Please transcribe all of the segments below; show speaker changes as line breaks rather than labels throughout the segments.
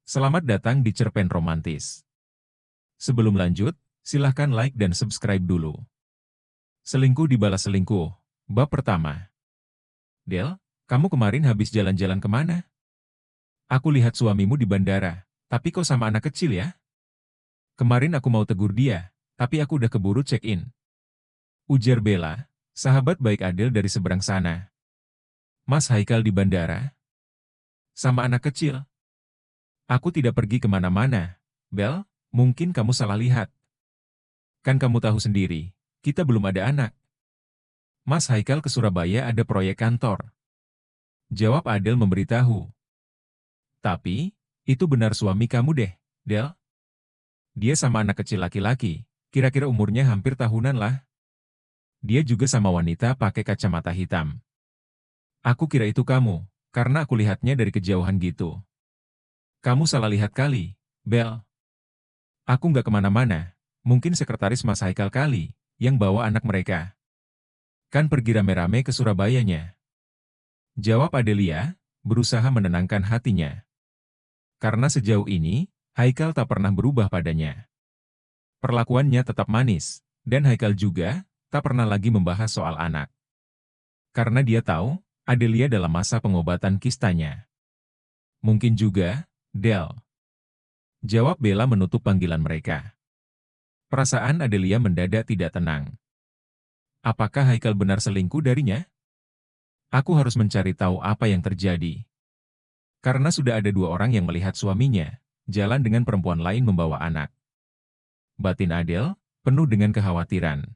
Selamat datang di Cerpen Romantis. Sebelum lanjut, silahkan like dan subscribe dulu. Selingkuh dibalas selingkuh. Bab pertama. Del, kamu kemarin habis jalan-jalan kemana? Aku lihat suamimu di bandara, tapi kok sama anak kecil ya? Kemarin aku mau tegur dia, tapi aku udah keburu check-in. Ujar Bella, sahabat baik Adel dari seberang sana. Mas Haikal di bandara? Sama anak kecil? Aku tidak pergi kemana-mana. Bel, mungkin kamu salah lihat. Kan kamu tahu sendiri, kita belum ada anak. Mas Haikal ke Surabaya ada proyek kantor. Jawab Adel memberitahu. Tapi, itu benar suami kamu deh, Del. Dia sama anak kecil laki-laki, kira-kira umurnya hampir tahunan lah. Dia juga sama wanita pakai kacamata hitam. Aku kira itu kamu, karena aku lihatnya dari kejauhan gitu. Kamu salah lihat kali, Bel. Aku nggak kemana-mana, mungkin sekretaris Mas Haikal kali, yang bawa anak mereka. Kan pergi rame-rame ke Surabayanya. Jawab Adelia, berusaha menenangkan hatinya. Karena sejauh ini, Haikal tak pernah berubah padanya. Perlakuannya tetap manis, dan Haikal juga tak pernah lagi membahas soal anak. Karena dia tahu, Adelia dalam masa pengobatan kistanya. Mungkin juga, Del. Jawab Bella menutup panggilan mereka. Perasaan Adelia mendadak tidak tenang. Apakah Haikal benar selingkuh darinya? Aku harus mencari tahu apa yang terjadi. Karena sudah ada dua orang yang melihat suaminya jalan dengan perempuan lain membawa anak. Batin Adel penuh dengan kekhawatiran.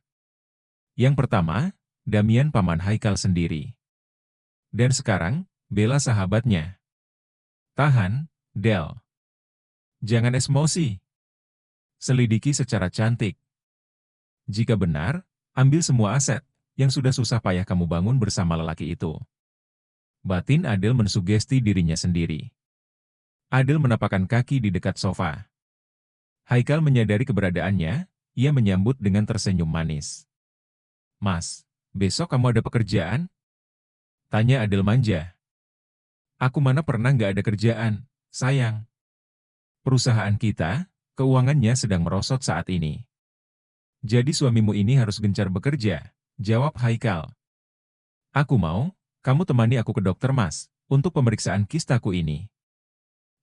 Yang pertama, Damian paman Haikal sendiri. Dan sekarang, Bella sahabatnya. Tahan, Del. Jangan emosi. Selidiki secara cantik. Jika benar, ambil semua aset yang sudah susah payah kamu bangun bersama lelaki itu. Batin Adel mensugesti dirinya sendiri. Adel menapakkan kaki di dekat sofa. Haikal menyadari keberadaannya, ia menyambut dengan tersenyum manis. Mas, besok kamu ada pekerjaan? Tanya Adel manja. Aku mana pernah nggak ada kerjaan, sayang. Perusahaan kita, keuangannya sedang merosot saat ini. Jadi suamimu ini harus gencar bekerja, jawab Haikal. Aku mau, kamu temani aku ke dokter Mas, untuk pemeriksaan kistaku ini.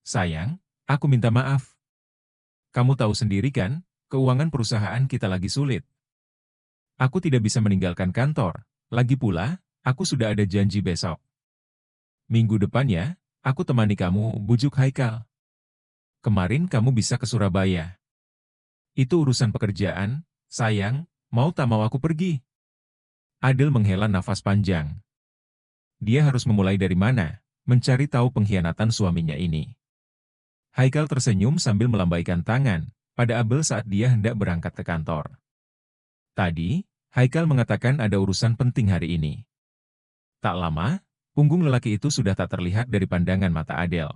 Sayang, aku minta maaf. Kamu tahu sendiri kan, keuangan perusahaan kita lagi sulit. Aku tidak bisa meninggalkan kantor, lagi pula, aku sudah ada janji besok. Minggu depannya, aku temani kamu, bujuk Haikal. Kemarin kamu bisa ke Surabaya. Itu urusan pekerjaan, sayang, mau tak mau aku pergi. Adel menghela nafas panjang. Dia harus memulai dari mana, mencari tahu pengkhianatan suaminya ini. Haikal tersenyum sambil melambaikan tangan pada Abel saat dia hendak berangkat ke kantor. Tadi, Haikal mengatakan ada urusan penting hari ini. Tak lama, punggung lelaki itu sudah tak terlihat dari pandangan mata Adel.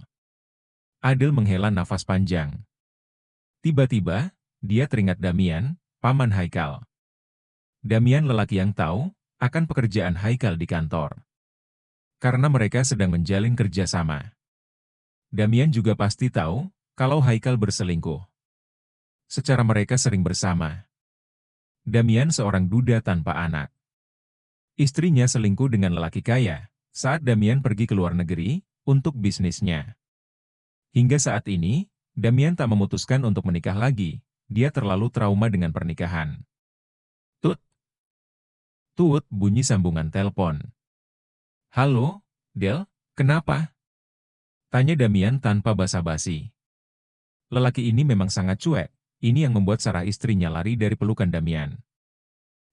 Adel menghela nafas panjang. Tiba-tiba, dia teringat Damian, paman Haikal. Damian lelaki yang tahu akan pekerjaan Haikal di kantor. Karena mereka sedang menjalin kerjasama. Damian juga pasti tahu kalau Haikal berselingkuh. Secara mereka sering bersama. Damian seorang duda tanpa anak. Istrinya selingkuh dengan lelaki kaya saat Damian pergi ke luar negeri untuk bisnisnya. Hingga saat ini, Damian tak memutuskan untuk menikah lagi. Dia terlalu trauma dengan pernikahan. Tut. Tut bunyi sambungan telepon. Halo, Del, kenapa? Tanya Damian tanpa basa-basi. Lelaki ini memang sangat cuek, ini yang membuat Sarah istrinya lari dari pelukan Damian.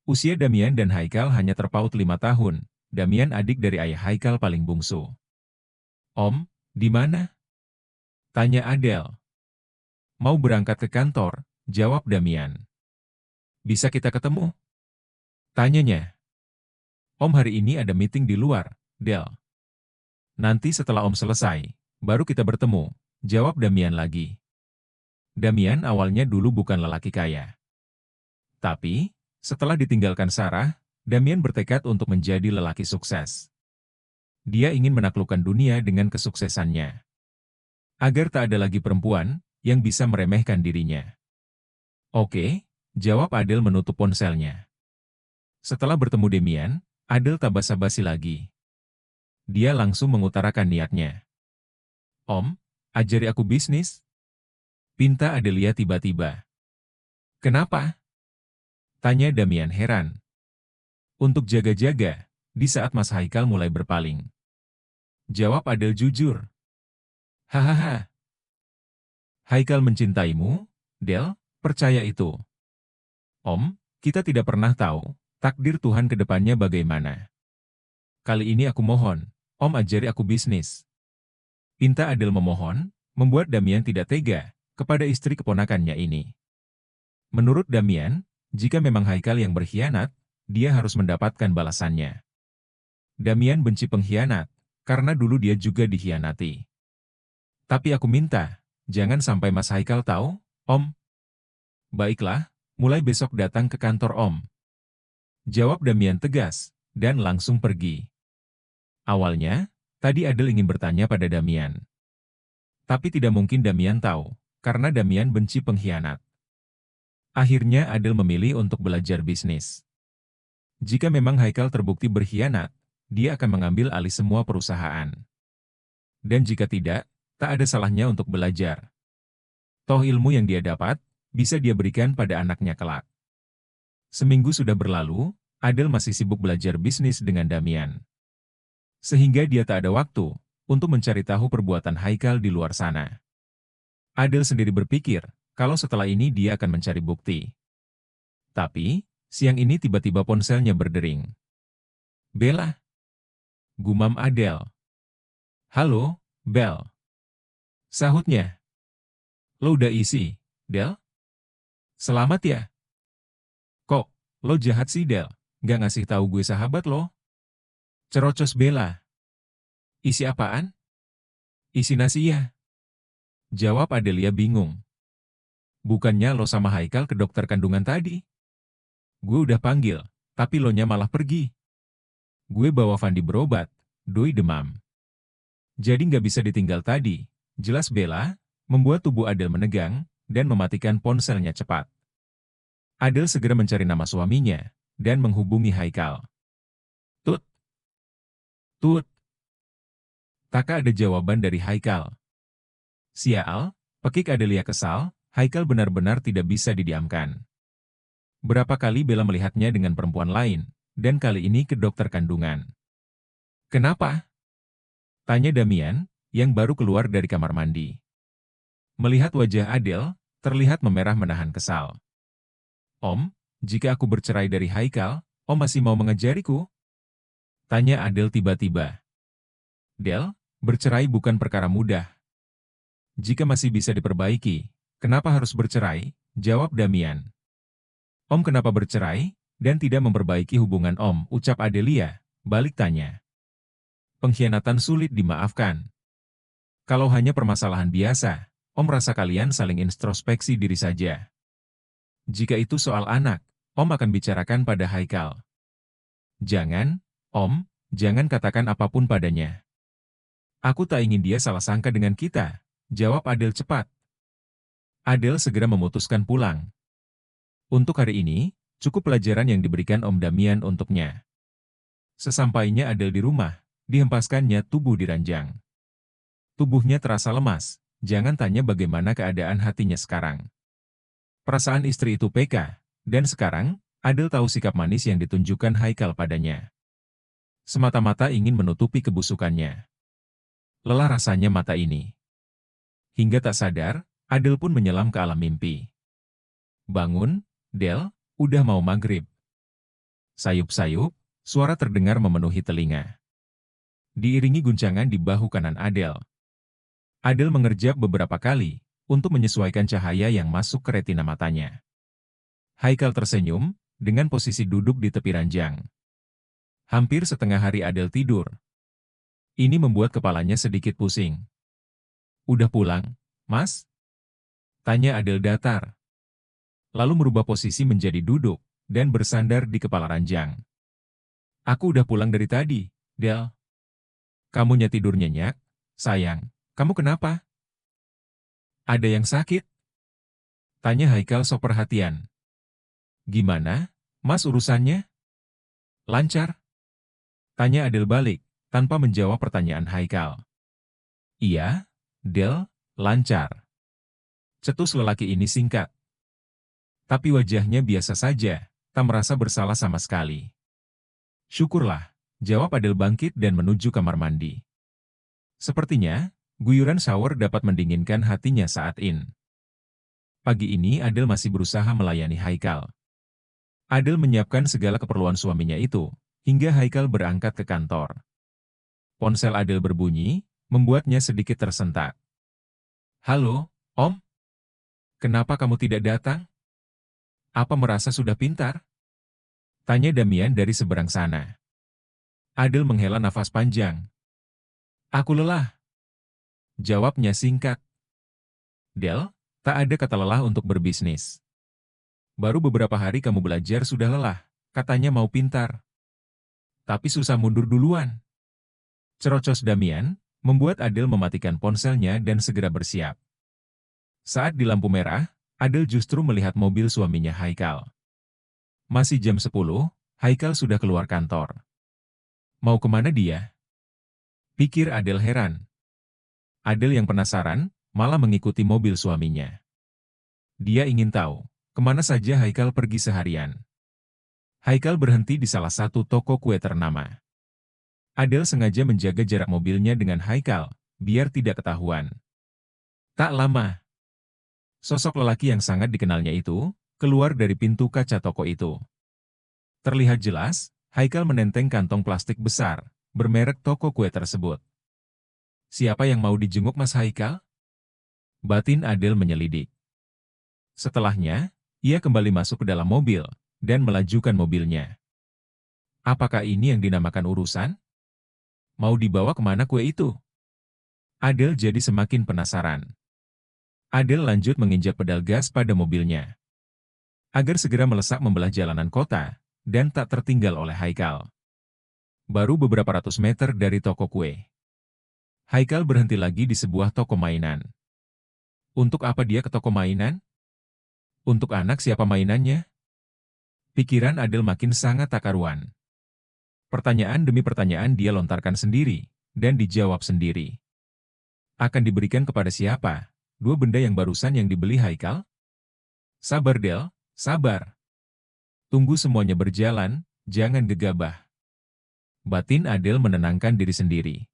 Usia Damian dan Haikal hanya terpaut 5 tahun, Damian adik dari ayah Haikal paling bungsu. Om, di mana? Tanya Adel. Mau berangkat ke kantor, jawab Damian. Bisa kita ketemu? Tanyanya. Om hari ini ada meeting di luar, Del. Nanti setelah Om selesai, baru kita bertemu, jawab Damian lagi. Damian awalnya dulu bukan lelaki kaya. Tapi, setelah ditinggalkan Sarah, Damian bertekad untuk menjadi lelaki sukses. Dia ingin menaklukkan dunia dengan kesuksesannya. Agar tak ada lagi perempuan yang bisa meremehkan dirinya. Oke, jawab Adele menutup ponselnya. Setelah bertemu Demian, Adele tak basa-basi lagi. Dia langsung mengutarakan niatnya. Om, ajari aku bisnis? Pinta Adelia tiba-tiba. Kenapa? Tanya Damian heran. Untuk jaga-jaga, di saat Mas Haikal mulai berpaling. Jawab Adele jujur. Hahaha. Haikal mencintaimu, Del, percaya itu. Om, kita tidak pernah tahu, takdir Tuhan ke depannya bagaimana. Kali ini aku mohon, Om ajari aku bisnis. Pinta Adele memohon, membuat Damian tidak tega kepada istri keponakannya ini. Menurut Damian, jika memang Haikal yang berkhianat, dia harus mendapatkan balasannya. Damian benci pengkhianat, karena dulu dia juga dikhianati. Tapi aku minta, jangan sampai Mas Haikal tahu, Om. Baiklah, mulai besok datang ke kantor Om. Jawab Damian tegas, dan langsung pergi. Awalnya, tadi Adele ingin bertanya pada Damian. Tapi tidak mungkin Damian tahu, karena Damian benci pengkhianat. Akhirnya Adele memilih untuk belajar bisnis. Jika memang Haikal terbukti berkhianat, dia akan mengambil alih semua perusahaan. Dan jika tidak, tak ada salahnya untuk belajar. Toh ilmu yang dia dapat, bisa dia berikan pada anaknya kelak. Seminggu sudah berlalu, Adele masih sibuk belajar bisnis dengan Damian. Sehingga dia tak ada waktu untuk mencari tahu perbuatan Haikal di luar sana. Adele sendiri berpikir, kalau setelah ini dia akan mencari bukti. Tapi, siang ini tiba-tiba ponselnya berdering. Bella? Gumam Adele. Halo, Bel. Sahutnya. Lo udah isi, Del? Selamat ya? Kok, lo jahat sih, Del? Gak ngasih tahu gue sahabat lo? Cerocos Bella. Isi apaan? Isi nasi ya? Jawab Adelia bingung. Bukannya lo sama Haikal ke dokter kandungan tadi? Gue udah panggil, tapi lo nya malah pergi. Gue bawa Fandi berobat, doi demam. Jadi nggak bisa ditinggal tadi, jelas Bella, membuat tubuh Adele menegang, dan mematikan ponselnya cepat. Adele segera mencari nama suaminya, dan menghubungi Haikal. Tut. Tut. Tak ada jawaban dari Haikal. Sial, pekik Adelia kesal, Haikal benar-benar tidak bisa didiamkan. Berapa kali Bella melihatnya dengan perempuan lain, dan kali ini ke dokter kandungan. Kenapa? Tanya Damian, yang baru keluar dari kamar mandi. Melihat wajah Adele, terlihat memerah menahan kesal. Om, jika aku bercerai dari Haikal, Om masih mau mengajariku? Tanya Adele tiba-tiba. Del, bercerai bukan perkara mudah. Jika masih bisa diperbaiki, kenapa harus bercerai? Jawab Damian. Om kenapa bercerai, dan tidak memperbaiki hubungan Om, ucap Adelia, balik tanya. Pengkhianatan sulit dimaafkan. Kalau hanya permasalahan biasa, Om rasa kalian saling introspeksi diri saja. Jika itu soal anak, Om akan bicarakan pada Haikal. Jangan, Om, jangan katakan apapun padanya. Aku tak ingin dia salah sangka dengan kita, jawab Adele cepat. Adele segera memutuskan pulang. Untuk hari ini, cukup pelajaran yang diberikan Om Damian untuknya. Sesampainya Adele di rumah, dihempaskannya tubuh di ranjang. Tubuhnya terasa lemas, jangan tanya bagaimana keadaan hatinya sekarang. Perasaan istri itu peka, dan sekarang, Adele tahu sikap manis yang ditunjukkan Haikal padanya. Semata-mata ingin menutupi kebusukannya. Lelah rasanya mata ini. Hingga tak sadar, Adele pun menyelam ke alam mimpi. Bangun, Del, udah mau maghrib. Sayup-sayup, suara terdengar memenuhi telinga. Diiringi guncangan di bahu kanan Adele. Adele mengerjap beberapa kali, untuk menyesuaikan cahaya yang masuk ke retina matanya. Haikal tersenyum, dengan posisi duduk di tepi ranjang. Hampir setengah hari Adele tidur. Ini membuat kepalanya sedikit pusing. Udah pulang, Mas? Tanya Adele datar. Lalu merubah posisi menjadi duduk, dan bersandar di kepala ranjang. Aku udah pulang dari tadi, Del. Kamunya tidur nyenyak? Sayang, kamu kenapa? Ada yang sakit? Tanya Haikal sok perhatian. Gimana, Mas urusannya? Lancar? Tanya Adel balik, tanpa menjawab pertanyaan Haikal. Iya, Del, lancar. Cetus lelaki ini singkat. Tapi wajahnya biasa saja, tak merasa bersalah sama sekali. Syukurlah, jawab Adel bangkit dan menuju kamar mandi. Sepertinya, guyuran shower dapat mendinginkan hatinya saat ini. Pagi ini Adel masih berusaha melayani Haikal. Adel menyiapkan segala keperluan suaminya itu, hingga Haikal berangkat ke kantor. Ponsel Adel berbunyi, membuatnya sedikit tersentak. Halo, Om? Kenapa kamu tidak datang? Apa merasa sudah pintar? Tanya Damian dari seberang sana. Adel menghela nafas panjang. Aku lelah. Jawabnya singkat. Del, tak ada kata lelah untuk berbisnis. Baru beberapa hari kamu belajar sudah lelah, katanya mau pintar. Tapi susah mundur duluan. Cerocos Damian, membuat Adel mematikan ponselnya dan segera bersiap. Saat di lampu merah, Adel justru melihat mobil suaminya Haikal. Masih jam 10, Haikal sudah keluar kantor. Mau kemana dia? Pikir Adel heran. Adel yang penasaran, malah mengikuti mobil suaminya. Dia ingin tahu, kemana saja Haikal pergi seharian. Haikal berhenti di salah satu toko kue ternama. Adel sengaja menjaga jarak mobilnya dengan Haikal, biar tidak ketahuan. Tak lama, sosok lelaki yang sangat dikenalnya itu, keluar dari pintu kaca toko itu. Terlihat jelas, Haikal menenteng kantong plastik besar, bermerek toko kue tersebut. Siapa yang mau dijenguk Mas Haikal? Batin Adel menyelidik. Setelahnya, ia kembali masuk ke dalam mobil, dan melajukan mobilnya. Apakah ini yang dinamakan urusan? Mau dibawa kemana kue itu? Adel jadi semakin penasaran. Adel lanjut menginjak pedal gas pada mobilnya. Agar segera melesak membelah jalanan kota, dan tak tertinggal oleh Haikal. Baru beberapa ratus meter dari toko kue. Haikal berhenti lagi di sebuah toko mainan. Untuk apa dia ke toko mainan? Untuk anak siapa mainannya? Pikiran Adel makin sangat tak karuan. Pertanyaan demi pertanyaan dia lontarkan sendiri, dan dijawab sendiri. Akan diberikan kepada siapa? Dua benda yang barusan yang dibeli Haikal? Sabar Del, sabar. Tunggu semuanya berjalan, jangan gegabah. Batin Adel menenangkan diri sendiri.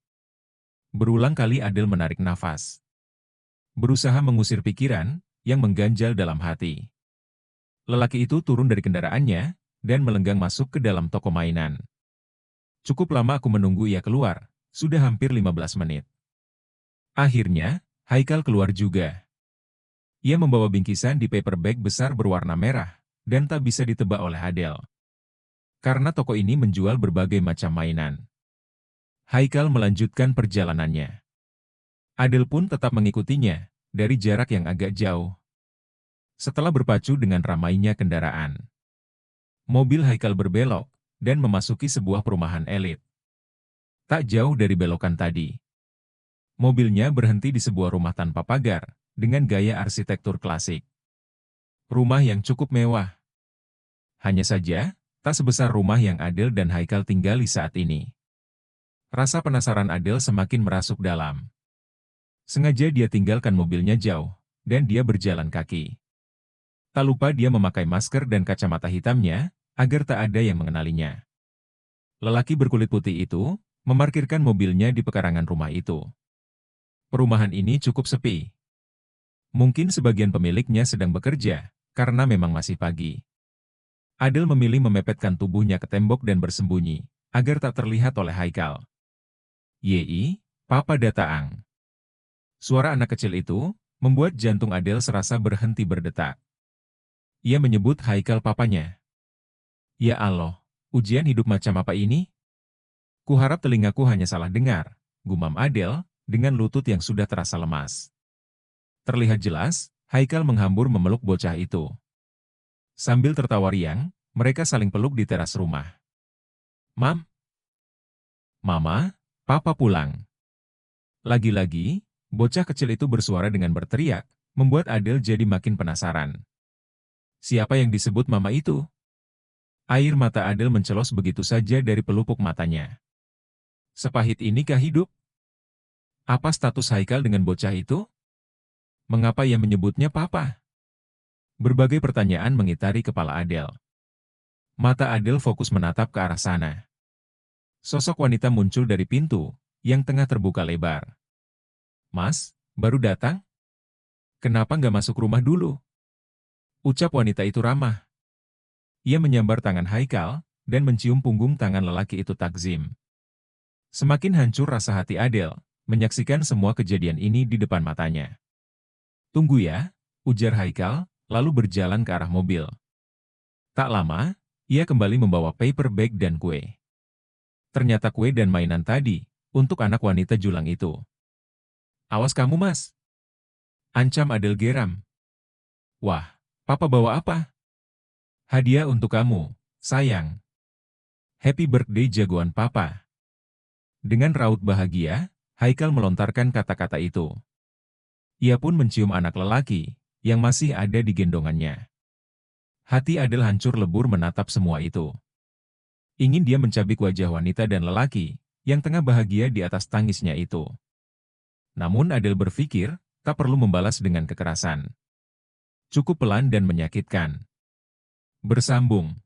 Berulang kali Adel menarik nafas. Berusaha mengusir pikiran yang mengganjal dalam hati. Lelaki itu turun dari kendaraannya, dan melenggang masuk ke dalam toko mainan. Cukup lama aku menunggu ia keluar, sudah hampir 15 menit. Akhirnya, Haikal keluar juga. Ia membawa bingkisan di paper bag besar berwarna merah, dan tak bisa ditebak oleh Adel. Karena toko ini menjual berbagai macam mainan. Haikal melanjutkan perjalanannya. Adel pun tetap mengikutinya, dari jarak yang agak jauh. Setelah berpacu dengan ramainya kendaraan, mobil Haikal berbelok, dan memasuki sebuah perumahan elit. Tak jauh dari belokan tadi, mobilnya berhenti di sebuah rumah tanpa pagar, dengan gaya arsitektur klasik. Rumah yang cukup mewah. Hanya saja, tak sebesar rumah yang Adel dan Haikal tinggali saat ini. Rasa penasaran Adel semakin merasuk dalam. Sengaja dia tinggalkan mobilnya jauh, dan dia berjalan kaki. Tak lupa dia memakai masker dan kacamata hitamnya, agar tak ada yang mengenalinya. Lelaki berkulit putih itu, memarkirkan mobilnya di pekarangan rumah itu. Perumahan ini cukup sepi. Mungkin sebagian pemiliknya sedang bekerja, karena memang masih pagi. Adel memilih memepetkan tubuhnya ke tembok dan bersembunyi, agar tak terlihat oleh Haikal. Yei, Papa Dataang. Suara anak kecil itu, membuat jantung Adel serasa berhenti berdetak. Ia menyebut Haikal papanya. Ya Allah, ujian hidup macam apa ini? Kuharap telingaku hanya salah dengar, gumam Adel, dengan lutut yang sudah terasa lemas. Terlihat jelas, Haikal menghambur memeluk bocah itu. Sambil tertawa riang, mereka saling peluk di teras rumah. Mama, Papa pulang. Lagi-lagi, bocah kecil itu bersuara dengan berteriak, membuat Adele jadi makin penasaran. Siapa yang disebut mama itu? Air mata Adele mencelos begitu saja dari pelupuk matanya. Sepahit inikah hidup? Apa status Haikal dengan bocah itu? Mengapa ia menyebutnya papa? Berbagai pertanyaan mengitari kepala Adele. Mata Adele fokus menatap ke arah sana. Sosok wanita muncul dari pintu, yang tengah terbuka lebar. Mas, baru datang? Kenapa nggak masuk rumah dulu? Ucap wanita itu ramah. Ia menyambar tangan Haikal, dan mencium punggung tangan lelaki itu takzim. Semakin hancur rasa hati Adele, menyaksikan semua kejadian ini di depan matanya. Tunggu ya, ujar Haikal, lalu berjalan ke arah mobil. Tak lama, ia kembali membawa paper bag dan kue. Ternyata kue dan mainan tadi, untuk anak wanita julang itu. Awas kamu mas, ancam Adele geram. Wah, papa bawa apa? Hadiah untuk kamu, sayang. Happy birthday jagoan papa. Dengan raut bahagia, Haikal melontarkan kata-kata itu. Ia pun mencium anak lelaki, yang masih ada di gendongannya. Hati Adele hancur lebur menatap semua itu. Ingin dia mencabik wajah wanita dan lelaki, yang tengah bahagia di atas tangisnya itu. Namun Adele berpikir, tak perlu membalas dengan kekerasan. Cukup pelan dan menyakitkan. Bersambung.